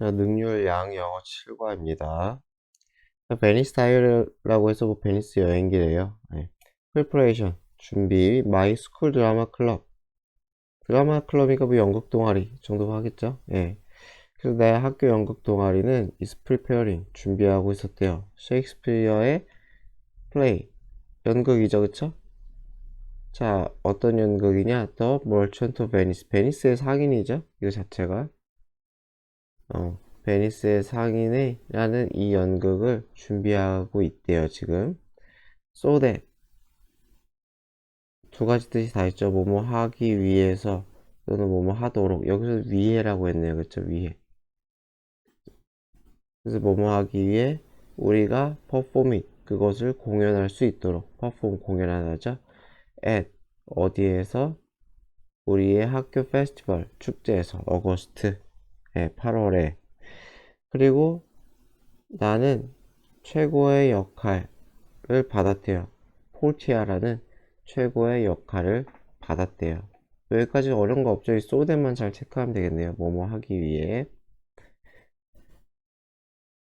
자, 능률 양 영어 7과입니다. 베니스 타이어라고 해서 뭐 베니스 여행기래요. 네. 프리퍼레이션 준비 마이 스쿨 드라마 클럽. 드라마 클럽이니까 뭐 연극 동아리 정도 하겠죠. 예. 그래서 내 학교 연극 동아리는 is preparing 준비하고 있었대요. 셰익스피어의 플레이 연극이죠, 그쵸? 자, 어떤 연극이냐? The Merchant of Venice. 베니스의 상인이죠, 이거 자체가. 베니스의 상인이라는 이 연극을 준비하고 있대요, 지금. So that 두 가지 뜻이 다 있죠. 뭐뭐 하기 위해서 또는 뭐뭐 하도록. 여기서 위해라고 했네요, 그쵸? 위해. 그래서 뭐뭐 하기 위해 우리가 perform it 그것을 공연할 수 있도록 perform 공연하죠. at 어디에서 우리의 학교 페스티벌 축제에서 어거스트 8월에 그리고 나는 최고의 역할을 받았대요. 폴티아라는 최고의 역할을 받았대요. 여기까지 어려운 거 없죠? 이 소대만 잘 체크하면 되겠네요. 뭐뭐 하기 위해.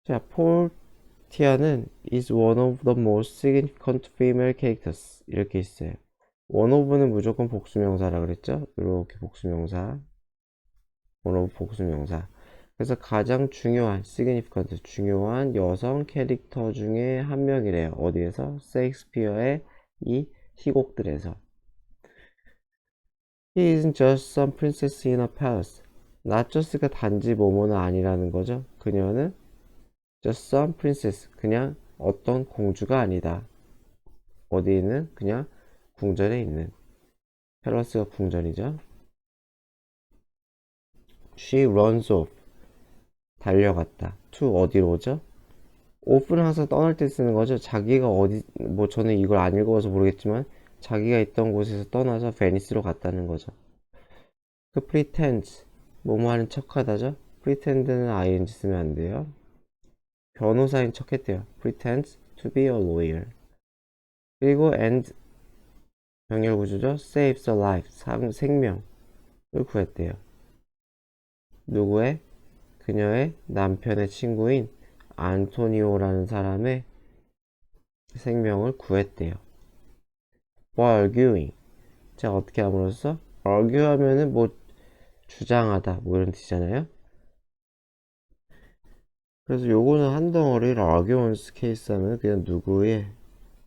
자, 폴티아는 is one of the most significant female characters 이렇게 있어요. one of는 무조건 복수명사라 그랬죠? 이렇게 복수명사. one of 복수명사. 그래서 가장 중요한 significant 중요한 여성 캐릭터 중에 한 명이래요. 어디에서? 셰익스피어의 이 희곡들에서. He isn't just some princess in a palace. not just가 단지 뭐뭐는 아니라는 거죠. 그녀는 just some princess 그냥 어떤 공주가 아니다. 어디 있는? 그냥 궁전에 있는. 팰러스가 궁전이죠. She runs off 달려갔다. to 어디로 오죠? off는 항상 떠날 때 쓰는 거죠. 자기가 어디 뭐 저는 이걸 안 읽어서 모르겠지만 자기가 있던 곳에서 떠나서 베니스로 갔다는 거죠. 그 pretends 뭐뭐 하는 척하다죠. pretend는 ing 쓰면 안 돼요. 변호사인 척했대요. pretends to be a lawyer. 그리고 and 병렬 구조죠. saves a life 생명을 구했대요. 누구의? 그녀의 남편의 친구인 안토니오라는 사람의 생명을 구했대요. while arguing. 자, 어떻게 함으로써? argue 하면은 뭐 주장하다 뭐 이런 뜻이잖아요. 그래서 요거는 한 덩어리를 arguments 케이스 하면 그냥 누구의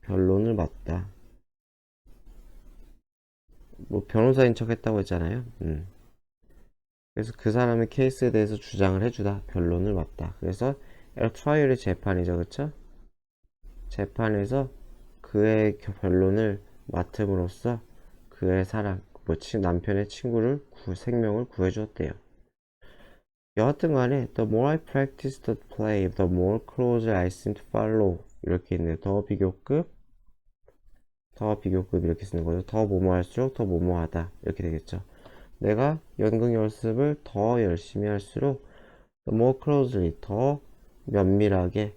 변론을 맞다. 뭐 변호사인 척 했다고 했잖아요. 그래서 그 사람의 케이스에 대해서 주장을 해주다. 변론을 맞다. 그래서 트라이얼의 재판이죠. 그쵸? 재판에서 그의 변론을 맡음으로써 그의 사랑, 뭐 남편의 친구를 생명을 구해주었대요. 여하튼 간에 the more I practice the play, the more closely I seem to follow 이렇게 있네요. 더 비교급 이렇게 쓰는 거죠. 더 뭐뭐할수록 더 뭐뭐하다 이렇게 되겠죠. 내가 연극 연습을 더 열심히 할수록 the more closely 더 면밀하게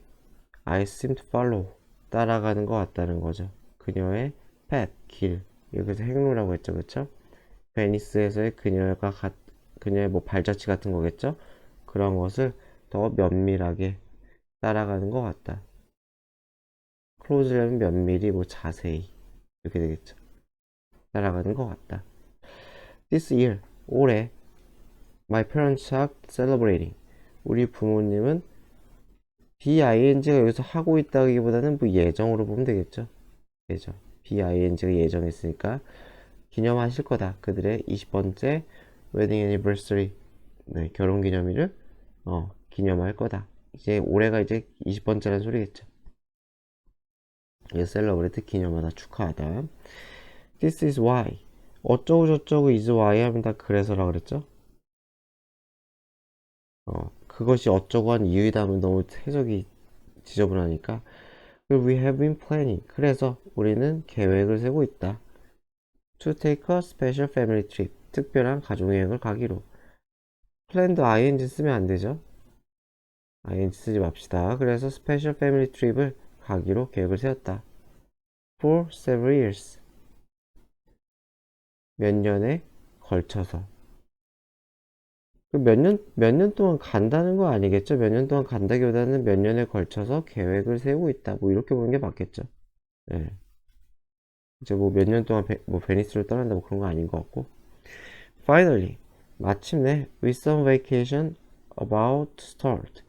I seem to follow 따라가는 것 같다는 거죠. 그녀의 path 길 여기서 행로라고 했죠, 그쵸? 베니스에서의 그녀의 뭐 발자취 같은 거겠죠? 그런 것을 더 면밀하게 따라가는 것 같다. close라면 면밀히 뭐 자세히 이렇게 되겠죠. 따라가는 것 같다. This year 올해 my parents are celebrating 우리 부모님은 BING가 여기서 하고 있다기보다는 뭐 예정으로 보면 되겠죠. 예정. BING가 예정했으니까 기념하실 거다. 그들의 20번째 웨딩 애니버서리 네, 결혼 기념일을 기념할 거다. 이제 올해가 이제 20번째라는 소리겠죠. 셀러브레이트 기념하다 축하하다. This is why 어쩌고 저쩌고 is why 하면 다 그래서라 그랬죠. 그것이 어쩌고 한 이유이다 하면 너무 해석이 지저분하니까 We have been planning 그래서 우리는 계획을 세고 있다. To take a special family trip 특별한 가족여행을 가기로. 플랜도 ing 쓰면 안 되죠. ing 쓰지 맙시다. 그래서 special family trip을 가기로 계획을 세웠다. For several years 몇 년에 걸쳐서. 그 몇 년 동안 간다는 거 아니겠죠? 몇 년 동안 간다기보다는 몇 년에 걸쳐서 계획을 세우고 있다. 뭐 이렇게 보는 게 맞겠죠? 예. 이제 뭐 몇 년 동안 뭐 베니스를 떠난다 뭐 그런 거 아닌 것 같고. Finally, 마침내 with some vacation about to start.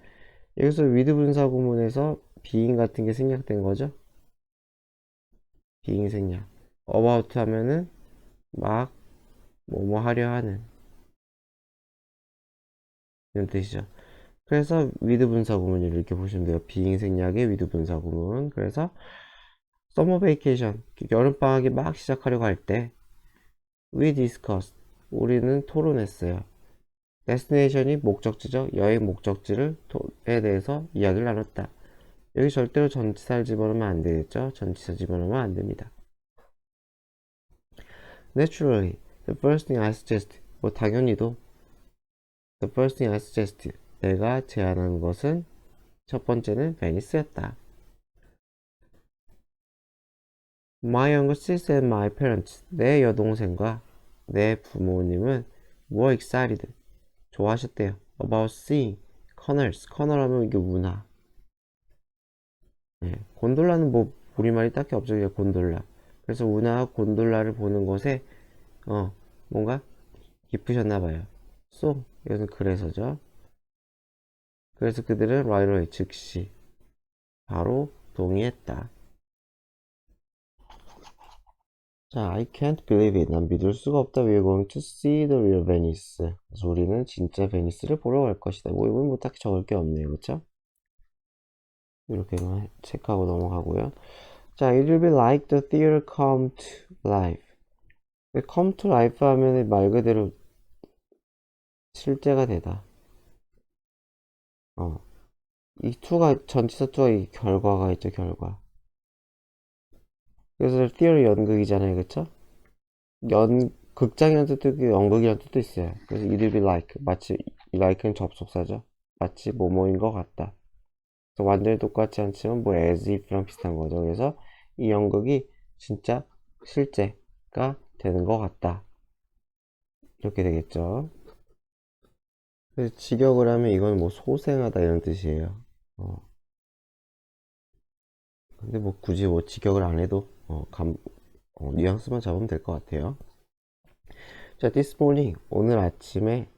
여기서 with 분사 구문에서 being 같은 게 생략된 거죠? being 생략. about 하면은 막 뭐뭐 하려 하는 이런 뜻이죠. 그래서 with 분사 구문을 이렇게 보시면 돼요. being 생략의 with 분사 구문. 그래서 summer vacation 여름방학이 막 시작하려고 할 때 we discussed 우리는 토론했어요. destination이 목적지죠. 여행 목적지를 에 대해서 이야기를 나눴다. 여기 절대로 전치사를 집어넣으면 안 되겠죠. 전치사 집어넣으면 안 됩니다. Naturally, the first thing I suggest 뭐 당연히도 the first thing I suggest 내가 제안한 것은 첫 번째는 베니스였다. My younger sister and my parents 내 여동생과 내 부모님은 were excited 좋아하셨대요. About seeing canals 커널하면 이게 운하 예, 곤돌라는 뭐 우리말이 딱히 없죠. 그냥 곤돌라. 그래서 운하와 곤돌라를 보는 것에 뭔가 기쁘셨나 봐요. So 이것은 그래서죠. 그래서 그들은 right away 즉시 바로 동의했다. 자, I can't believe it. 난 믿을 수가 없다. We're going to see the real Venice. 그래서 우리는 진짜 베니스를 보러 갈 것이다. 뭐 이건 뭐 딱히 적을 게 없네요. 그렇죠? 이렇게만 체크하고 넘어가고요. 자, it will be like the theater come to life. come to life 하면 말 그대로 실제가 되다. 이 to가 전치사 to가 이 결과가 있죠, 결과. 그래서 theater 연극이잖아요, 그쵸? 극장이라는 뜻도 있고 연극이라는 뜻도 있어요. 그래서 it will be like 마치 like는 접속사죠. 마치 뭐뭐인 것 같다. 그래서 완전히 똑같지 않지만 뭐 as if랑 비슷한 거죠. 그래서 이 연극이 진짜 실제가 되는 것 같다. 이렇게 되겠죠. 그래서 직역을 하면 이건 뭐 소생하다 이런 뜻이에요. 근데 뭐 굳이 뭐 직역을 안 해도 뉘앙스만 잡으면 될 것 같아요. 자, this morning 오늘 아침에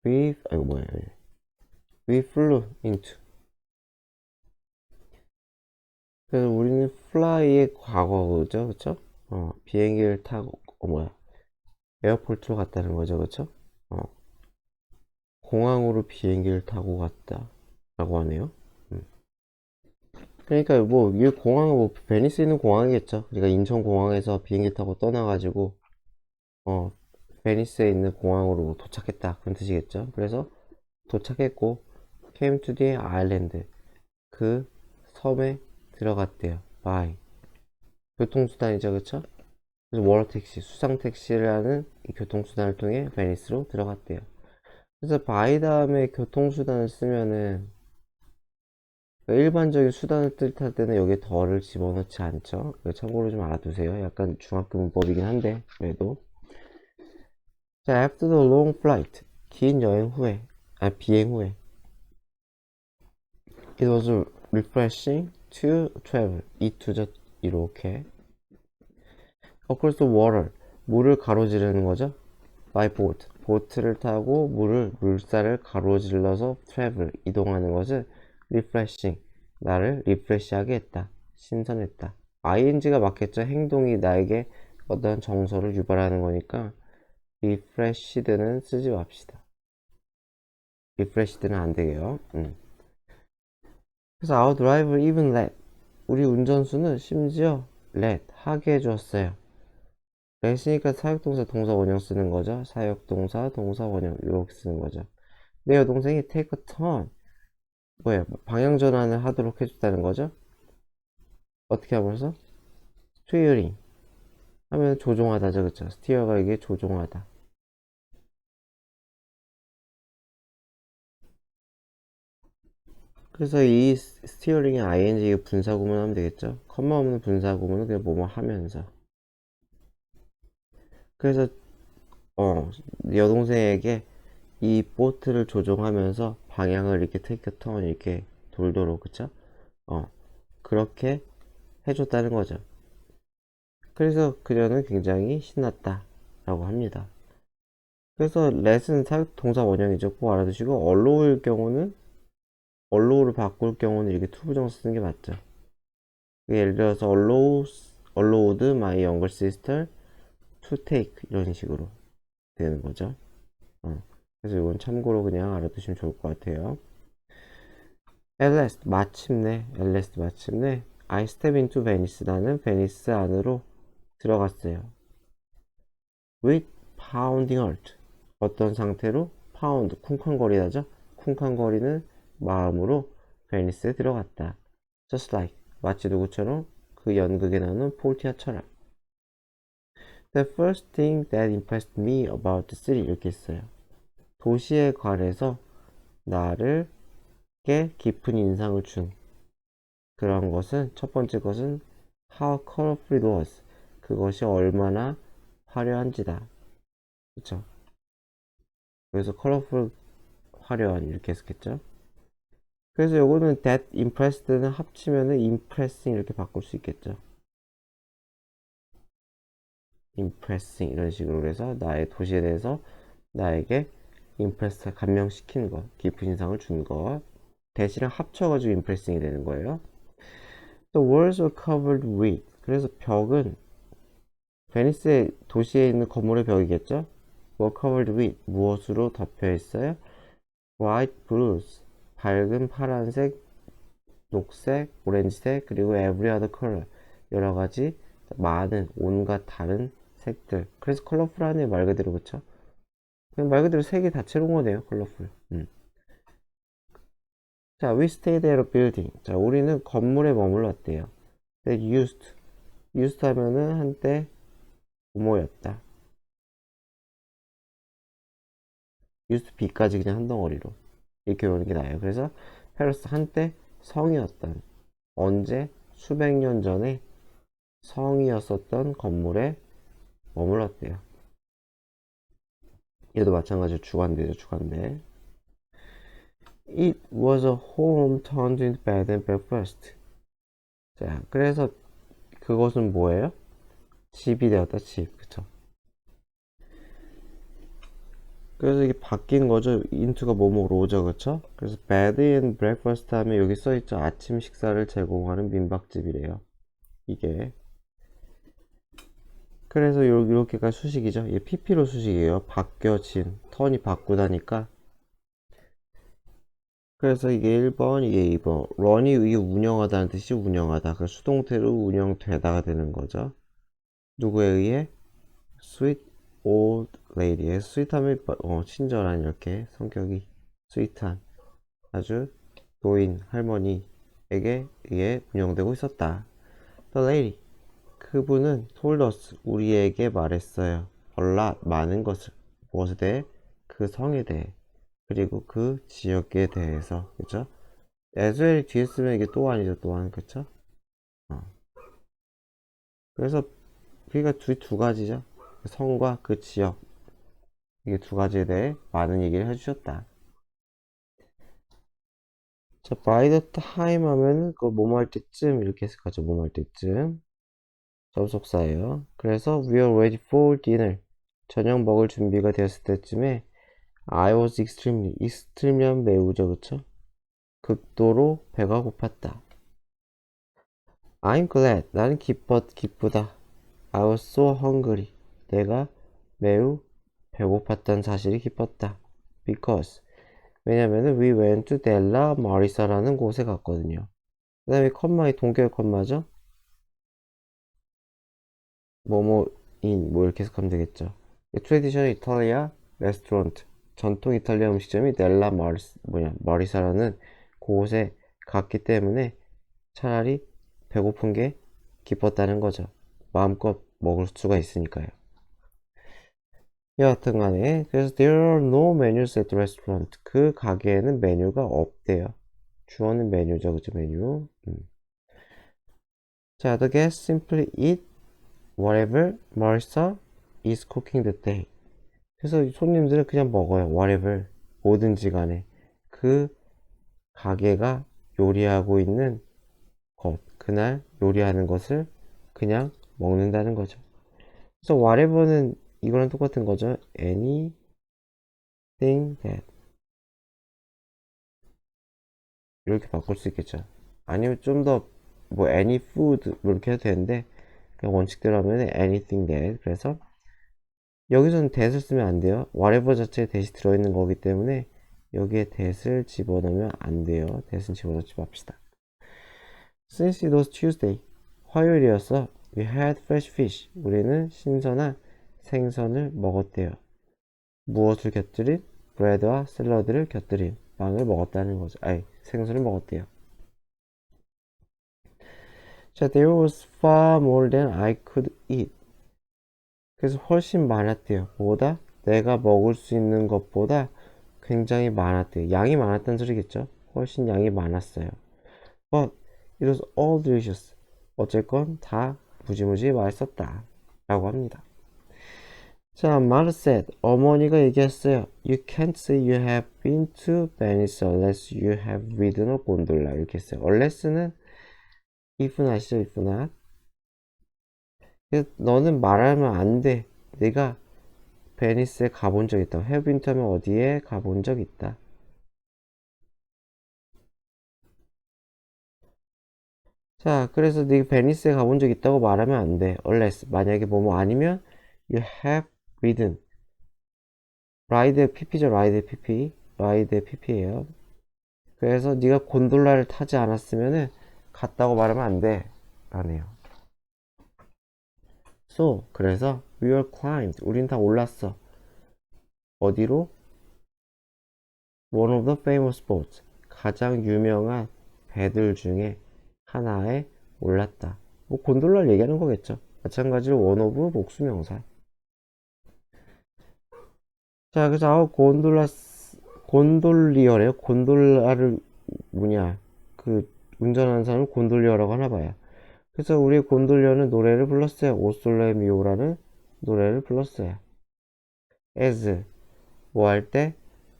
we flew into 그래서 우리는 fly의 과거죠, 그쵸? 비행기를 타고 에어포트로 갔다는 거죠, 그쵸? 어, 공항으로 비행기를 타고 갔다 라고 하네요. 그러니까 뭐 이 공항은 뭐 베니스 있는 공항이겠죠. 그러니까 인천공항에서 비행기 타고 떠나가지고 어 베니스에 있는 공항으로 도착했다 그런 뜻이겠죠. 그래서 도착했고 came to the island 그 섬에 들어갔대요. by 교통수단이죠, 그쵸? 그래서 워터택시 수상택시를 하는 이 교통수단을 통해 베니스로 들어갔대요. 그래서 by 다음에 교통수단을 쓰면은 일반적인 수단을 뜻할 때는 여기에 덜을 집어넣지 않죠. 참고로 좀 알아두세요. 약간 중학교 문법이긴 한데 그래도. 자, after the long flight 긴 여행 후에 비행 후에 it was refreshing to travel 이투죠 이렇게 across the water 물을 가로지르는 거죠. by boat 보트를 타고 물살을 가로질러서 travel 이동하는 것을 refreshing 나를 리프레시하게 했다 신선했다 ing가 맞겠죠. 행동이 나에게 어떤 정서를 유발하는 거니까 refreshed는 쓰지 맙시다. refreshed는 안 되게요. 그래서 our driver even let 우리 운전수는 심지어 let 하게 해주었어요. let이니까 사역동사 동사 원형 쓰는 거죠. 사역동사 동사 원형 이렇게 쓰는 거죠. 내 여동생이 take a turn 방향 전환을 하도록 해줬다는 거죠. 어떻게 하면서 스티어링 하면 조종하다죠, 그쵸? 스티어가 이게 조종하다. 그래서 이 스티어링의 ing 분사구문 하면 되겠죠. 컴마 없는 분사구문은 그냥 뭐뭐 하면서. 그래서 여동생에게 이 보트를 조종하면서 방향을 이렇게 take a turn 이렇게 돌도록 그쵸? 그렇게 해줬다는 거죠. 그래서 그녀는 굉장히 신났다 라고 합니다. 그래서 let은 사역 동사 원형이죠. 꼭 알아두시고 allow일 경우는 allow를 바꿀 경우는 이렇게 to 부정사 쓰는 게 맞죠. 예를 들어서 allowed my younger sister to take 이런 식으로 되는 거죠. 그래서 이건 참고로 그냥 알아두시면 좋을 것 같아요. At last 마침내 at last 마침내 I step into Venice 나는 베니스 안으로 들어갔어요. With pounding heart 어떤 상태로? pound 쿵쾅거리다죠. 쿵쾅거리는 마음으로 베니스에 들어갔다. Just like 마치 누구처럼 그 연극에 나오는 포르티아처럼. The first thing that impressed me about the city 이렇게 했어요. 도시에 관해서 나를 꽤 깊은 인상을 준 그런 것은 첫 번째 것은 how colorful it was. 그것이 얼마나 화려한지다. 그쵸? 그래서 colorful 화려한 이렇게 했겠죠? 그래서 요거는 that impressed는 합치면은 impressing 이렇게 바꿀 수 있겠죠? impressing 이런 식으로 해서 나의 도시에 대해서 나에게 impress 감명시키는 것, 깊은 인상을 준 것. 대시랑 합쳐가지고 impressing이 되는 거예요. The walls were covered with. 그래서 벽은 베니스의 도시에 있는 건물의 벽이겠죠? were covered with 무엇으로 덮여 있어요? bright blues 밝은 파란색, 녹색, 오렌지색 그리고 every other color 여러 가지 많은 온갖 다른 색들. 그래서 컬러풀하네요 말 그대로 그쵸? 그냥 말 그대로 색이 다채로운 거네요 컬러풀. 자, we stayed at a building. 자, 우리는 건물에 머물렀대요. that used 하면은 한때 뭐였다. used to be까지 그냥 한 덩어리로 이렇게 외우는 게 나아요. 그래서 페러스 한때 성이었던 언제 수백 년 전에 성이었었던 건물에 머물렀대요. 얘도 마찬가지로 주관대죠, 주관대. It was a home turned into bed and breakfast. 자, 그래서 그것은 뭐예요? 집이 되었다, 집. 그쵸? 그래서 이게 바뀐 거죠. into가 뭐뭐로 오죠, 그쵸? 그래서 bed and breakfast 하면 여기 써있죠. 아침 식사를 제공하는 민박집이래요. 이게. 그래서 이렇게가 수식이죠. 얘 PP로 수식이에요. 바뀌어진. 턴이 바꾸다니까. 그래서 이게 1번, 이게 2번. run이 이게 운영하다는 뜻이 운영하다. 그 수동태로 운영되다가 되는 거죠. 누구에 의해? sweet old lady의 sweet하면 친절한 이렇게 성격이 스윗한 아주 노인 할머니에게 의해 운영되고 있었다. The lady 그분은 told us 우리에게 말했어요. a lot 많은 것을 무엇에 대해? 그 성에 대해 그리고 그 지역에 대해서 그쵸? as well 뒤에 쓰면 이게 또한이죠 또한 그쵸? 그래서 그게 두 가지죠. 성과 그 지역 이게 두 가지에 대해 많은 얘기를 해주셨다. 자, by the time 하면은 그 뭐뭐 할 때쯤 이렇게 해석하죠. 뭐뭐 할 때쯤 접속사예요. 그래서 we are ready for dinner. 저녁 먹을 준비가 되었을 때쯤에 I was extremely 하면 매우죠, 그쵸? 극도로 배가 고팠다. I'm glad. 나는 기쁘다. I was so hungry. 내가 매우 배고팠던 사실이 기뻤다. Because 왜냐면은 we went to Della Marisa라는 곳에 갔거든요. 그 다음에 컴마의 동결 컴마죠. 뭐뭐인 뭐 이렇게 해석하면 되겠죠. 트레디셔널 이탈리아 레스토랑트 전통 이탈리아 음식점이 넬라 마리사라는 곳에 갔기 때문에 차라리 배고픈 게 기뻤다는 거죠. 마음껏 먹을 수가 있으니까요. 여하튼 간에 그래서 there are no menus at the restaurant 그 가게에는 메뉴가 없대요. 주어는 메뉴죠, 그죠? 메뉴. 자, the guests simply eat whatever Martha is cooking that day. 그래서 손님들은 그냥 먹어요. whatever. 뭐든지 간에. 그 가게가 요리하고 있는 것, 그날 요리하는 것을 그냥 먹는다는 거죠. 그래서 whatever는 이거랑 똑같은 거죠. anything that. 이렇게 바꿀 수 있겠죠. 아니면 좀 더 뭐 any food 뭐 이렇게 해도 되는데 그냥 원칙대로 하면 anything that. 그래서 여기서는 that을 쓰면 안 돼요. whatever 자체에 that이 들어있는 거기 때문에 여기에 that을 집어넣으면 안 돼요. that은 집어넣지 맙시다. Since it was Tuesday, 화요일이었어. We had fresh fish. 우리는 신선한 생선을 먹었대요. 무엇을 곁들인? 브레드와 샐러드를 곁들인 빵을 먹었다는 거죠. 아니, 생선을 먹었대요. 자, there was far more than I could eat. 그래서 훨씬 많았대요. 뭐보다? 내가 먹을 수 있는 것보다 굉장히 많았대요. 양이 많았다는 소리겠죠? 훨씬 양이 많았어요. But it was all delicious. 어쨌건 다 무지무지 맛있었다. 라고 합니다. 자, Mother said, 어머니가 얘기했어요. You can't say you have been to Venice unless you have ridden a gondola. 이렇게 했어요. unless는 if not이죠, if not. 너는 말하면 안 돼. 내가 베니스에 가본 적 있다. have been to 하면 어디에 가본 적 있다. 자, 그래서 네가 베니스에 가본 적 있다고 말하면 안 돼. unless 만약에 뭐뭐 아니면 you have ridden. 라이드의 pp죠. 라이드의 pp. 라이드의 pp예요. 그래서 네가 곤돌라를 타지 않았으면은 갔다고 말하면 안 돼. 라네요. So, 그래서 we all climbed. 우린 다 올랐어. 어디로? One of the famous boats. 가장 유명한 배들 중에 하나에 올랐다. 뭐 곤돌라를 얘기하는 거겠죠. 마찬가지로 one of 복수명사. 자, 그래서 곤돌리어래요. 곤돌라를 뭐냐 그 운전하는 사람을 곤돌리어라고 하나 봐요. 그래서 우리 곤돌리어는 노래를 불렀어요. 오솔레 미오라는 노래를 불렀어요. as 뭐 할 때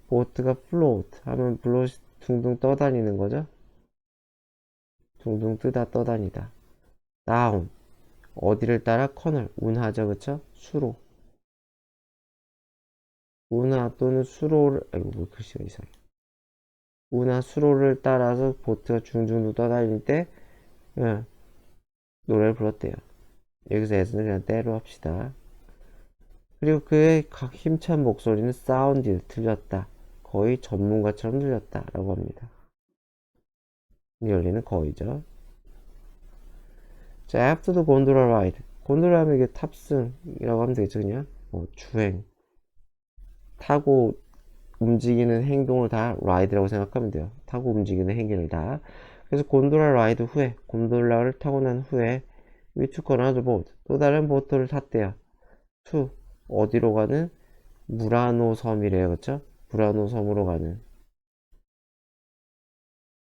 보트가 float 하면 float 둥둥 떠다니는 거죠. 둥둥 뜨다 떠다니다. down 어디를 따라 커널 운하죠, 그쵸? 수로 운하 또는 수로를 아이고 뭐 글씨가 이상해. 운하 수로를 따라서 보트가 중중도 떠다닐 때 예, 노래를 불렀대요. 여기서 as는 그냥 때로 합시다. 그리고 그의 각 힘찬 목소리는 사운드 들렸다. 거의 전문가처럼 들렸다 라고 합니다. 리얼리는 거의죠. 자, after the gondola ride. 곤돌라 하면 이게 탑승이라고 하면 되겠죠, 그냥. 주행. 타고 움직이는 행동을 다 ride라고 생각하면 돼요. 타고 움직이는 행위를 다. 그래서 곤돌라 라이드 후에, 곤돌라를 타고 난 후에 we took another boat. 또 다른 보트를 탔대요. to 어디로 가는? 무라노 섬이래요, 그쵸? 무라노 섬으로 가는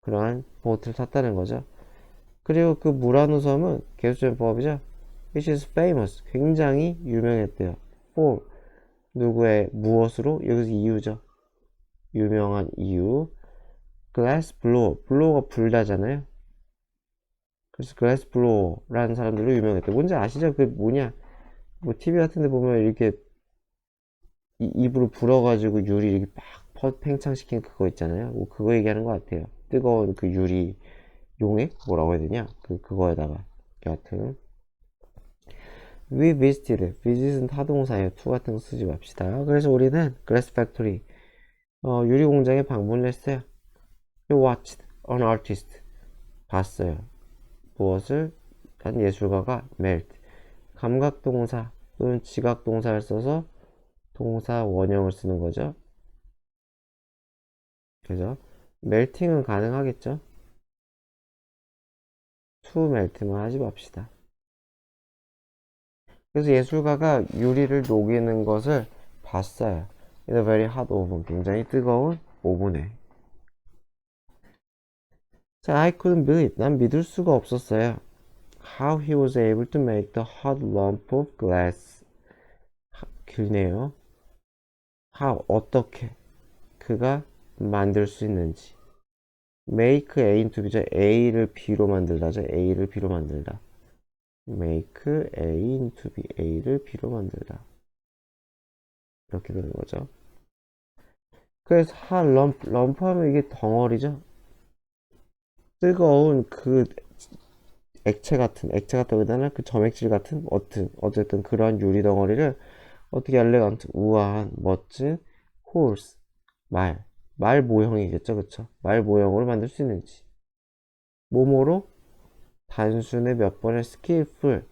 그러한 보트를 탔다는 거죠. 그리고 그 무라노 섬은 개수전법이죠. Which is famous. 굉장히 유명했대요. For 누구의 무엇으로? 여기서 이유죠. 유명한 이유. glass blower. 블로어가 불다잖아요. 그래서 glass blower라는 사람들로 유명했대요. 뭔지 아시죠? 그 뭐냐? 뭐 TV 같은 데 보면 이렇게 입으로 불어가지고 유리 이렇게 막 팽창시킨 그거 있잖아요. 뭐 그거 얘기하는 것 같아요. 뜨거운 그 유리 용액? 뭐라고 해야 되냐? 그거에다가. 여하튼. We visited. visit은 타동사예요. to 같은 거 쓰지 맙시다. 그래서 우리는 glass factory. 유리 공장에 방문을 했어요. We watched an artist. 봤어요. 무엇을? 한 예술가가 melt. 감각동사 또는 지각동사를 써서 동사 원형을 쓰는 거죠. 그죠? 멜팅은 가능하겠죠? to melt만 하지 맙시다. 그래서 예술가가 유리를 녹이는 것을 봤어요. In a very hot oven. 굉장히 뜨거운 오븐에. 자, I couldn't believe. 난 믿을 수가 없었어요. How he was able to make the hot lump of glass. 길네요. 어떻게 그가 만들 수 있는지. make A into B죠. A를 B로 만들다죠. A를 B로 만들다. make A into B. A를 B로 만들다. 이렇게 되는 거죠. 그래서 럼프 하면 이게 덩어리죠. 뜨거운 그 액체 같다고 해야 되나? 그 점액질 같은 어쨌든 그러한 유리 덩어리를 어떻게 엘레간트 우아한 멋진 horse 말 모형이겠죠. 그쵸? 말 모형으로 만들 수 있는지. 몸으로 단순히 몇 번의 skillful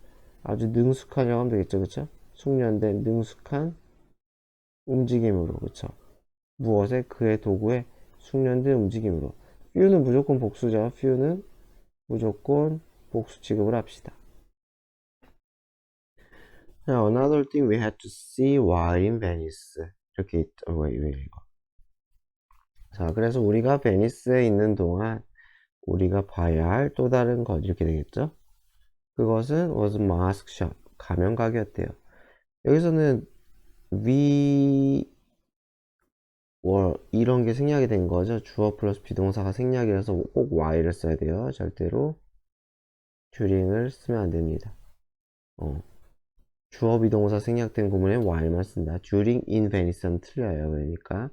아주 능숙하냐고 하면 되겠죠. 그쵸? 숙련된 능숙한 움직임으로. 그쵸? 무엇에 그의 도구에 숙련된 움직임으로. few는 무조건 복수죠. few는 무조건 복수 취급을 합시다. Now, another thing we had to see while in Venice. 이렇게 있죠. 왜 이거. 자, 그래서 우리가 베니스에 있는 동안 우리가 봐야 할 또 다른 것 이렇게 되겠죠? 그것은 was mask shop. 가면 가게였대요. 여기서는 we were 이런 게 생략이 된 거죠. 주어 플러스 비동사가 생략이라서 꼭 while을 써야 돼요. 절대로 during을 쓰면 안 됩니다. 주어 비동사 생략된 구문에 while만 쓴다. during in Venice는 틀려요. 그러니까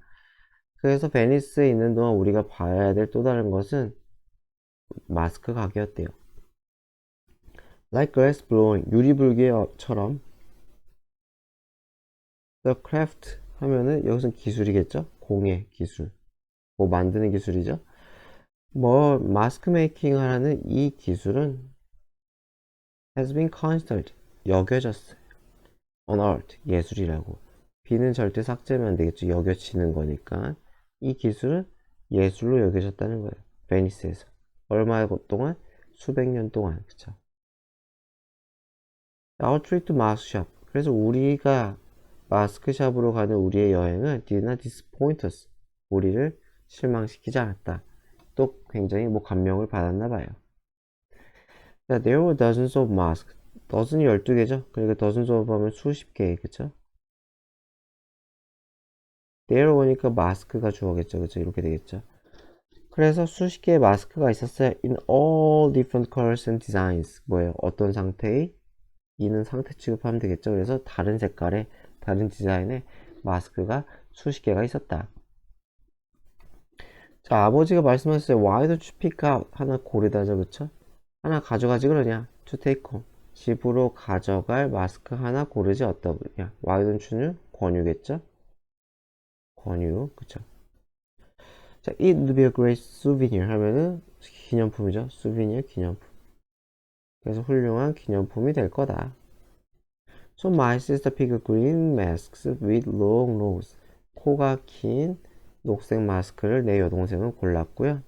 그래서 베니스에 있는 동안 우리가 봐야 될 또 다른 것은 마스크 가게였대요. Like glass blowing, 유리불개처럼. The craft 하면은 여기서는 기술이겠죠? 공예 기술, 뭐 만드는 기술이죠. 뭐 마스크 메이킹 하는 이 기술은 has been considered 여겨졌어요. on art 예술이라고. B는 절대 삭제하면 안 되겠죠. 여겨지는 거니까. 이 기술은 예술로 여겨졌다는 거예요. 베니스에서. 얼마 동안? 수백 년 동안. 그쵸? Our trip to mask shop. 그래서 우리가 마스크샵으로 가는 우리의 여행은 did not disappoint us. 우리를 실망시키지 않았다. 또 굉장히 뭐 감명을 받았나 봐요. 자, there were dozens of masks. dozen이 12개죠? 그러니까 dozens of 하면 수십 개, 그쵸? there were니까 마스크가 주어겠죠, 그쵸? 이렇게 되겠죠? 그래서 수십 개의 마스크가 있었어요. in all different colors and designs. 뭐예요? 어떤 상태의? 이는 상태 취급하면 되겠죠? 그래서 다른 색깔의, 다른 디자인의 마스크가 수십 개가 있었다. 자, 아버지가 말씀하셨어요. Why don't you pick out? 하나 고르다죠, 그쵸? 하나 가져가지 그러냐? To take home. 집으로 가져갈 마스크 하나 고르지 어떠냐? Why don't you는 권유겠죠? 권유, 그쵸? 자, it would be a great souvenir 하면은 기념품이죠. souvenir, 기념품. 그래서 훌륭한 기념품이 될 거다. So my sister picked green masks with long nose. 코가 긴 녹색 마스크를 내 여동생은 골랐고요.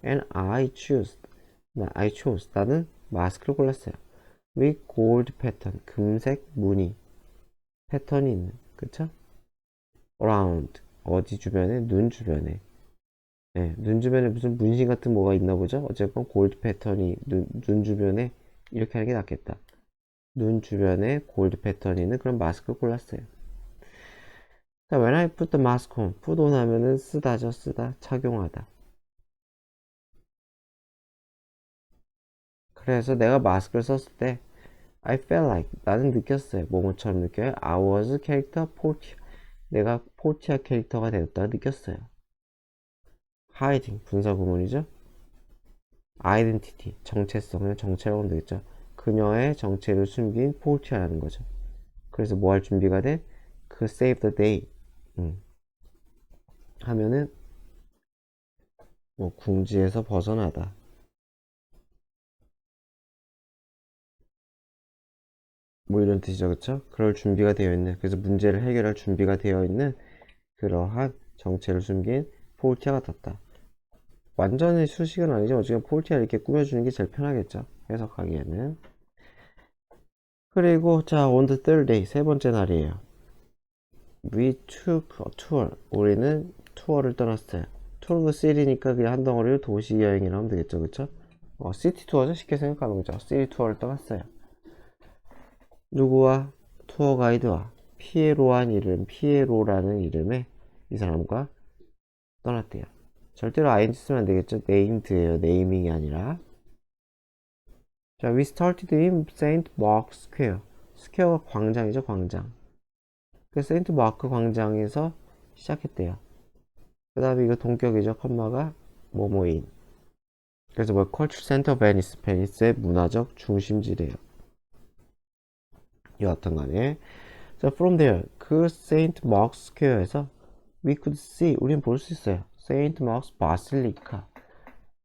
And I chose. 나는 마스크를 골랐어요. With gold pattern. 금색 무늬. 패턴이 있는. 그쵸? Around. 어디 주변에? 눈 주변에. 네, 눈 주변에 무슨 문신 같은 뭐가 있나 보죠? 어쨌건 골드 패턴이 눈 주변에 이렇게 하는 게 낫겠다. 눈 주변에 골드 패턴이 있는 그런 마스크를 골랐어요. 자, when I put the mask on. put on 하면은 쓰다죠. 쓰다. 착용하다. 그래서 내가 마스크를 썼을 때 I felt like 나는 느꼈어요. 뭐뭐처럼 느껴요. I was character portia. 내가 포티아 캐릭터가 되었다 느꼈어요. hiding 분사 구문이죠. identity 정체성을 정체라고 하면 되겠죠. 그녀의 정체를 숨긴 포티아라는 거죠. 그래서 뭐 할 준비가 돼? 그 save the day 하면은 뭐 궁지에서 벗어나다. 뭐 이런 뜻이죠. 그쵸? 그럴 준비가 되어 있는, 그래서 문제를 해결할 준비가 되어 있는 그러한 정체를 숨긴 포르티아가 떴다. 완전히 수식은 아니죠. 어쨌든 포르티아 이렇게 꾸며주는 게 제일 편하겠죠. 해석하기에는. 그리고 자, on the third day 세 번째 날이에요. We took a tour. 우리는 투어를 떠났어요. tour of the city니까 그냥 한 덩어리로 도시 여행이라고 하면 되겠죠. 그쵸? 시티 투어죠. 쉽게 생각하면 그죠. 시티 투어를 떠났어요. 누구와? 투어 가이드와 피에로라는 이름의 이 사람과 떠났대요. 절대로 ing 쓰면 안 되겠죠. named예요. 네이밍이 아니라. 자, we started in Saint Mark Square. 스퀘어가 광장이죠, 광장. 그 세인트 마크 광장에서 시작했대요. 그 다음에 이거 동격이죠, 컴마가 뭐뭐인. 그래서 뭐 culture center 베니스, 베니스의 문화적 중심지래요. 여하튼 간에. 자, from there, 그 세인트 마크 스퀘어에서 we could see, 우린 볼 수 있어요. 세인트 마크 바실리카.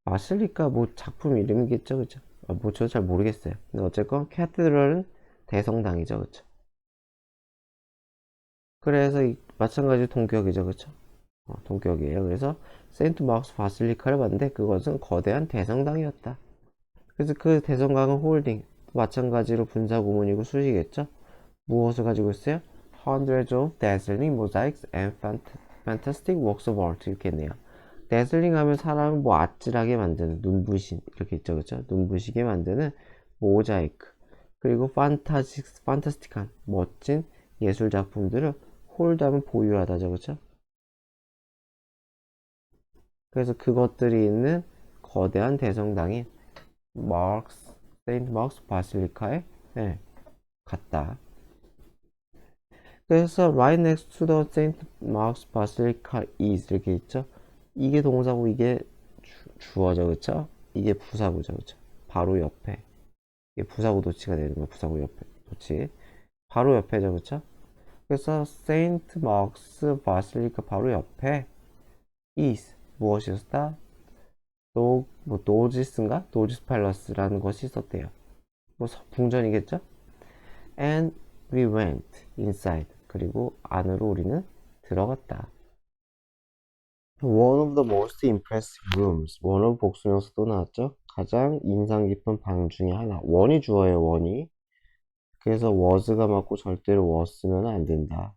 바실리카 뭐 작품 이름이겠죠, 그죠? 뭐 저도 잘 모르겠어요. 근데 어쨌건 캐테드럴은 대성당이죠, 그쵸? 그래서 마찬가지 동격이죠, 그쵸? 동격이에요. 그래서 세인트 마크스 바실리카를 봤는데 그것은 거대한 대성당이었다. 그래서 그 대성당은 홀딩, 마찬가지로 분사구문이고 수식이겠죠? 무엇을 가지고 있어요? Hundreds of dazzling mosaics and fantastic works of art 이렇게 했네요. dazzling 하면 사람을 뭐 아찔하게 만드는 눈부신 이렇게 있죠, 그렇죠? 눈부시게 만드는 모자이크, 그리고 판타스틱한 멋진 예술 작품들을 홀드하면 보유하다죠, 그렇죠? 그래서 그것들이 있는 거대한 대성당인 세인트 마크스 바실리카에 갔다. 그래서 right next to the Saint Mark's Basilica is 이렇게 있죠. 이게 동사고 이게 주어죠, 그쵸? 이게 부사구죠, 그쵸? 바로 옆에. 이게 부사구 도치가 되는 거야. 부사구 옆에 도치. 바로 옆에죠, 그쵸? 그래서 Saint Mark's Basilica 바로 옆에 is 무엇이었다? 도지스인가? 도지스 팔러스라는 것이 있었대요. 뭐 궁전이겠죠? And we went inside. 그리고 안으로 우리는 들어갔다. One of the most impressive rooms. 원어브 복수명사 또 나왔죠? 가장 인상 깊은 방 중에 하나. 원이 주어예요, 원이. 그래서 was가 맞고 절대로 was면 안 된다.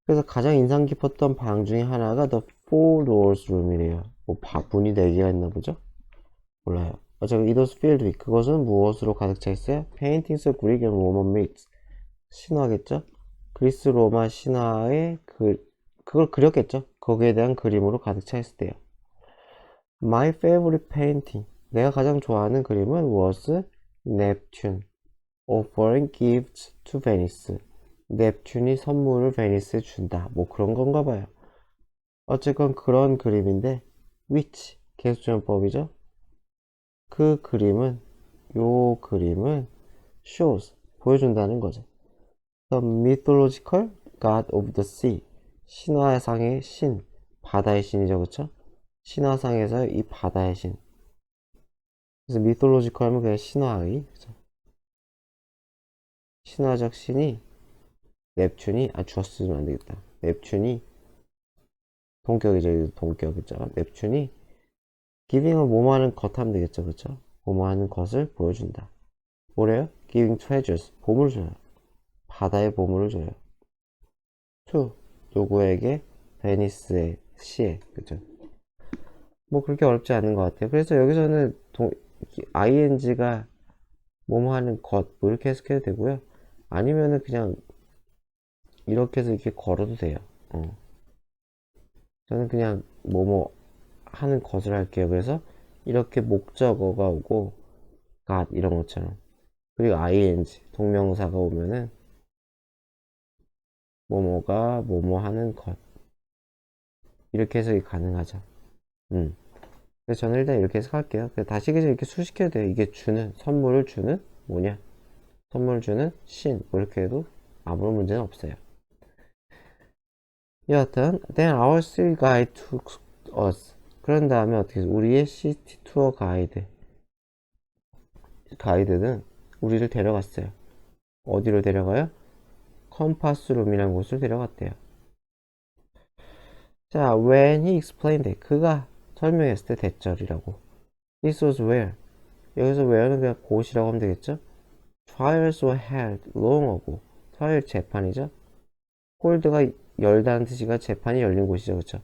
그래서 가장 인상 깊었던 방 중에 하나가 the four doors room이래요. 뭐 문이 4개가 있나 보죠? 몰라요. 어차피 it was filled with. 그것은 무엇으로 가득 차 있어요? Paintings of Greek and Roman myths. 신화겠죠? 그리스 로마 신화의 그걸 그렸겠죠? 거기에 대한 그림으로 가득 차 있을 때요. My favorite painting. 내가 가장 좋아하는 그림은 was Neptune offering gifts to Venice. 넵튠이 선물을 베니스에 준다. 뭐 그런 건가 봐요. 어쨌건 그런 그림인데 which 계수전법이죠. 그 그림은 요 그림은 shows 보여준다는 거죠. The mythological god of the sea. 신화상의 신, 바다의 신이죠, 그쵸? 신화상에서 이 바다의 신. 그래서 mythological 하면 그냥 신화의, 그쵸? 신화적 신이 넵튠이 주어 쓰면 안 되겠다. 넵튠이 동격이죠, 동격이죠. 넵튠이 giving은 뭐뭐 하는 것 하면 되겠죠, 그쵸? 뭐뭐 하는 것을 보여준다. 뭐래요? giving treasures, 보물을 줘요. 바다의 보물을 줘요. to 누구에게? 베니스의 시에, 그죠? 뭐 그렇게 어렵지 않은 것 같아요. 그래서 여기서는 ing가 뭐뭐 하는 것, 뭐 이렇게 해석해도 되고요. 아니면은 그냥 이렇게 해서 이렇게 걸어도 돼요. 저는 그냥 뭐뭐 하는 것을 할게요. 그래서 이렇게 목적어가 오고 got 이런 것처럼, 그리고 ing 동명사가 오면은 뭐뭐가 뭐뭐 하는 것 이렇게 해석이 가능하죠. 그래서 저는 일단 이렇게 해석할게요. 다시 이렇게 수식해도 돼요. 이게 주는, 선물을 주는 뭐냐, 선물 주는 신, 뭐 이렇게 해도 아무런 문제는 없어요. 여하튼 then our city guide took us. 그런 다음에 어떻게 해서 우리의 시티 투어 가이드는 우리를 데려갔어요. 어디로 데려가요? 컴파스룸이라는 곳을 데려갔대요. 자, when he explained it, 그가 설명했을 때 대절이라고. This was where. 여기서 where는 그냥 곳이라고 하면 되겠죠? Trials were held long ago. trial 재판이죠? hold가 열다는 뜻이가 재판이 열린 곳이죠, 그쵸?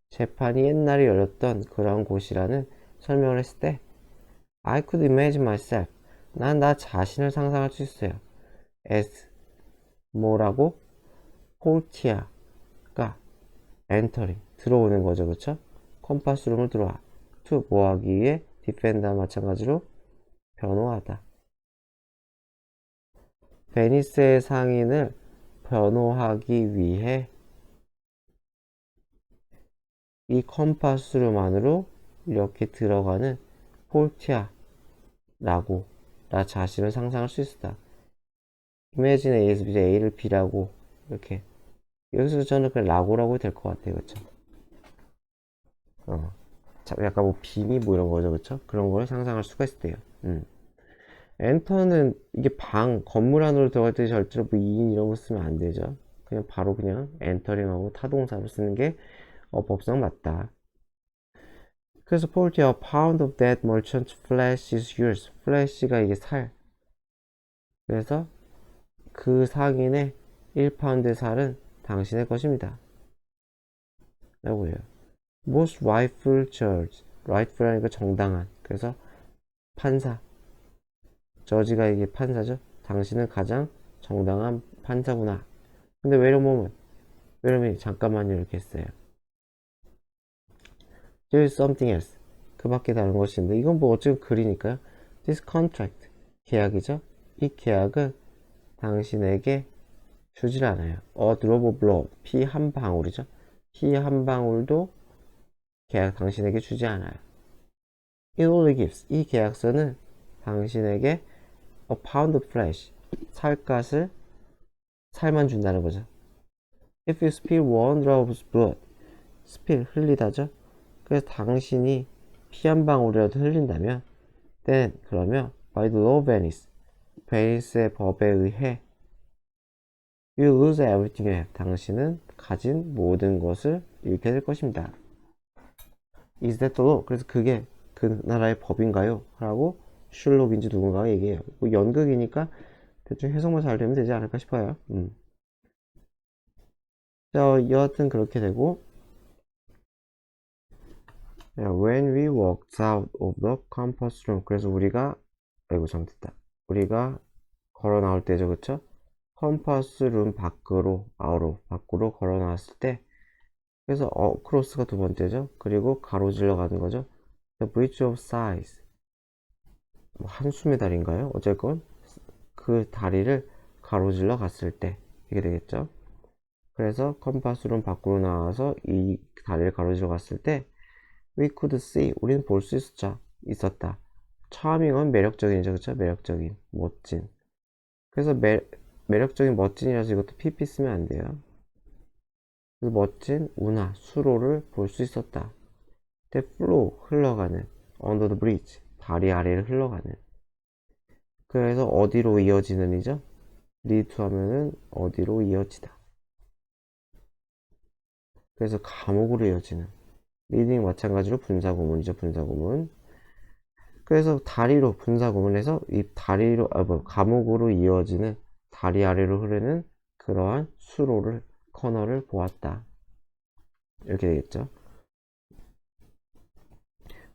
재판이 옛날에 열렸던 그런 곳이라는 설명을 했을 때 I could imagine myself. 난 나 자신을 상상할 수 있어요. as 뭐라고? 콜티아가 entering 들어오는 거죠, 그쵸? 컴파스룸을 들어와. to 뭐 하기 위해? defend와 마찬가지로 변호하다. 베니스의 상인을 변호하기 위해 이 컴파스룸 안으로 이렇게 들어가는 폴티아라고 나 자신을 상상할 수 있다. Imagine A에서 이제 A를 B라고 이렇게 여기서 저는 그냥 라고라고 될 것 같아요, 그쵸? 약간 뭐 빙의 뭐 이런 거죠, 그쵸? 그런 걸 상상할 수가 있대요. 엔터는 이게 건물 안으로 들어갈 때 절대로 뭐 이인 이런 거 쓰면 안 되죠. 그냥 바로 그냥 엔터링하고 타동사로 쓰는 게 법상 맞다. 그래서 폴티 a pound of that merchant flesh is yours. flesh가 이게 살. 그래서 그 상인의 1파운드의 살은 당신의 것입니다. 라고 해요. most rightful judge. rightful하니까 정당한. 그래서 판사. 저지가 이게 판사죠. 당신은 가장 정당한 판사구나. 근데 왜냐면 잠깐만요 이렇게 했어요. There is something else. 그 밖에 다른 것이 있는데 이건 뭐 어쨌든 글이니까요. This contract. 계약이죠. 이 계약은 당신에게 주질 않아요. A drop of blood. 피 한 방울이죠. 피 한 방울도 계약 당신에게 주지 않아요. It only gives. 이 계약서는 당신에게 a pound of flesh. 살만 준다는 거죠. If you spill one drop of blood. spill, 흘리다죠. 그래서 당신이 피 한 방울이라도 흘린다면 then, 그러면 by the law of Venice. 베니스의 법에 의해 you lose everything you have. 당신은 가진 모든 것을 잃게 될 것입니다. Is that the law? 그래서 그게 그 나라의 법인가요? 라고 슐록인지 누군가가 얘기해요. 뭐 연극이니까 대충 해석만 잘 되면 되지 않을까 싶어요. 자, 여하튼 그렇게 되고 when we walked out of the campus room. 그래서 아이고 잘못했다. 우리가 걸어 나올 때죠, 그쵸? 컴퍼스 룸 밖으로 걸어 나왔을 때 그래서 크로스가 두 번째죠. 그리고 가로질러 가는 거죠. The bridge of sighs. 뭐 한숨의 다리인가요? 어쨌건 그 다리를 가로질러 갔을 때 이게 되겠죠. 그래서 컴파스룸 밖으로 나와서 이 다리를 가로질러 갔을 때 we could see. 우리는 볼 수 있었다. charming은 매력적인이죠, 그쵸? 매력적인, 멋진. 그래서 매력적인 멋진이라서 이것도 pp 쓰면 안 돼요. 그 멋진 운하, 수로를 볼 수 있었다. The flow, 흘러가는. under the bridge, 다리 아래를 흘러가는. 그래서 어디로 이어지는 이죠? lead to 하면은 어디로 이어지다. 그래서 감옥으로 이어지는. leading 마찬가지로 분사구문이죠, 분사구문. 그래서 다리로 분사구문해서 이 다리로 감옥으로 이어지는 다리 아래로 흐르는 그러한 커널을 보았다. 이렇게 되겠죠.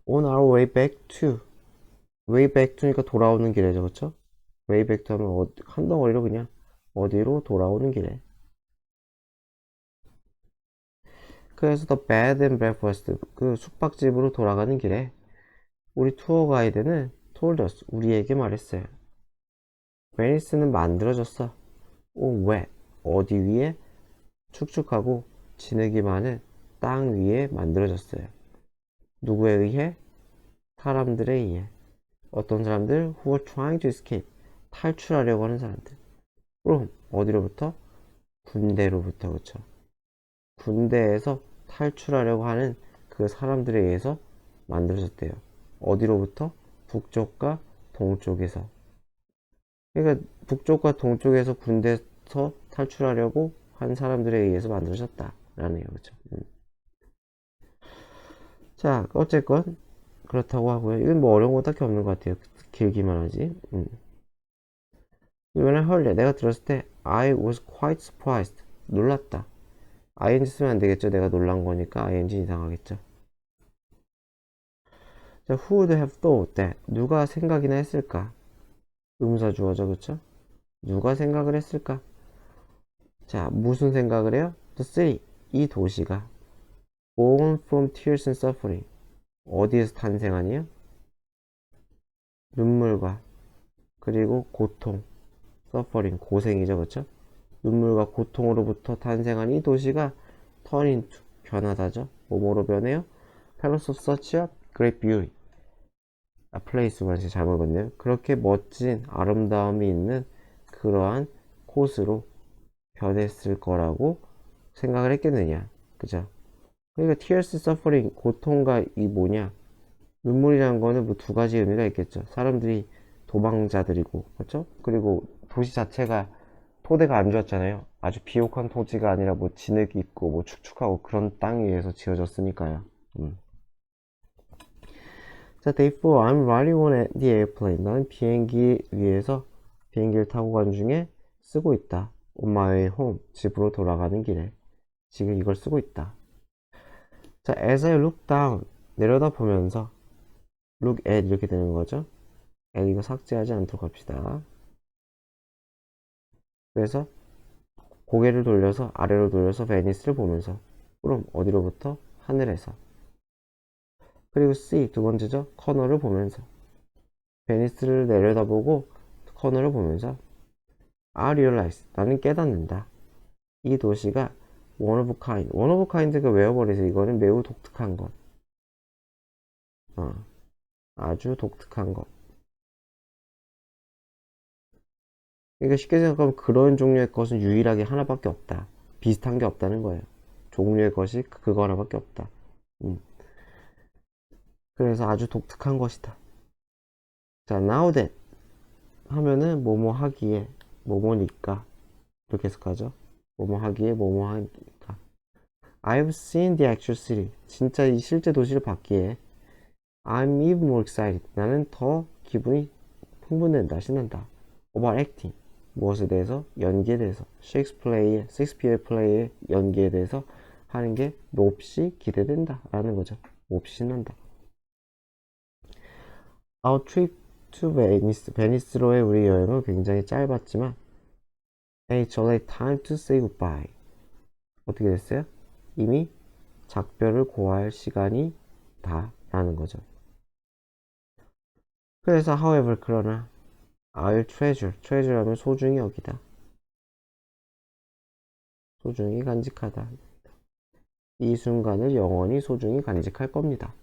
On our way back to니까 돌아오는 길이죠, 그쵸? way back to 하면 한 덩어리로 그냥 어디로 돌아오는 길에. 그래서 the bed and breakfast 그 숙박집으로 돌아가는 길에 우리 투어 가이드는 told us 우리에게 말했어요. 베니스는 만들어졌어. 왜? 어디 위에? 축축하고 진흙이 많은 땅 위에 만들어졌어요. 누구에 의해? 사람들에 의해. 어떤 사람들? Who were trying to escape. 탈출하려고 하는 사람들. 그럼 어디로부터? 군대로부터. 그쵸? 군대에서 탈출하려고 하는 그 사람들에 의해서 만들어졌대요. 어디로부터? 북쪽과 동쪽에서. 그러니까 북쪽과 동쪽에서 군대에서 탈출하려고 한 사람들에 의해서 만들어졌다라는 얘기죠. 자, 어쨌건 그렇다고 하고요. 이건 뭐 어려운 거 딱히 없는 것 같아요. 길기만 하지. When I heard it, 내가 들었을 때 I was quite surprised. 놀랐다. ing 쓰면 안 되겠죠. 내가 놀란 거니까 ing 이상하겠죠. 자, who would have thought that? 누가 생각이나 했을까? 의문사 주어죠, 그쵸? 누가 생각을 했을까? 자, 무슨 생각을 해요? The city, 이 도시가 born from tears and suffering. 어디에서 탄생하니요? 눈물과 그리고 고통, suffering, 고생이죠, 그쵸? 눈물과 고통으로부터 탄생한 이 도시가 turn into, 변하다죠. 뭐뭐로 변해요? palace of such a great beauty. 아, 플레이스만 제가 잘못 읽었네요. 그렇게 멋진 아름다움이 있는 그러한 곳으로 변했을 거라고 생각을 했겠느냐. 그죠? 그러니까 tears suffering, 고통과 이 뭐냐. 눈물이라는 거는 뭐 두 가지 의미가 있겠죠. 사람들이 도망자들이고, 그렇죠? 그리고 도시 자체가 토대가 안 좋았잖아요. 아주 비옥한 토지가 아니라 뭐 진흙이 있고 뭐 축축하고 그런 땅 위에서 지어졌으니까요. 자, day 4. I'm riding on the airplane. 나는 비행기 위에서 비행기를 타고 간 중에 쓰고 있다. On my way home. 집으로 돌아가는 길에. 지금 이걸 쓰고 있다. 자, as I look down. 내려다 보면서 look at 이렇게 되는 거죠. at 이거 삭제하지 않도록 합시다. 그래서 고개를 돌려서 아래로 돌려서 베니스를 보면서 그럼 어디로부터? 하늘에서. 그리고 C 두 번째죠. 커널을 보면서 베니스를 내려다보고 커널을 보면서 I realize 나는 깨닫는다. 이 도시가 one of a kind. one of a kind가 외워버려서 이거는 매우 독특한 것. 아주 독특한 것. 그러니까 쉽게 생각하면 그런 종류의 것은 유일하게 하나밖에 없다. 비슷한 게 없다는 거예요. 종류의 것이 그거 하나밖에 없다. 그래서 아주 독특한 것이다. 자, now that 하면은 뭐뭐 하기에 뭐뭐니까 이렇게 해석하죠. 뭐뭐 하기에 뭐뭐 하니까. I've seen the actual city. 진짜 이 실제 도시를 봤기에 I'm even more excited. 나는 더 기분이 흥분된다, 신난다. About acting. 무엇에 대해서? 연기에 대해서. 셰익스피어의 플레이의 연기에 대해서 하는 게 몹시 기대된다 라는 거죠. 몹시 신난다. Our trip to Venice. 베니스로의 우리 여행은 굉장히 짧았지만 It's already time to say goodbye. 어떻게 됐어요? 이미 작별을 고할 시간이 다 라는 거죠. 그래서 however 그러나 I'll treasure 하면 소중히 여기다. 소중히 간직하다. 이 순간을 영원히 소중히 간직할 겁니다.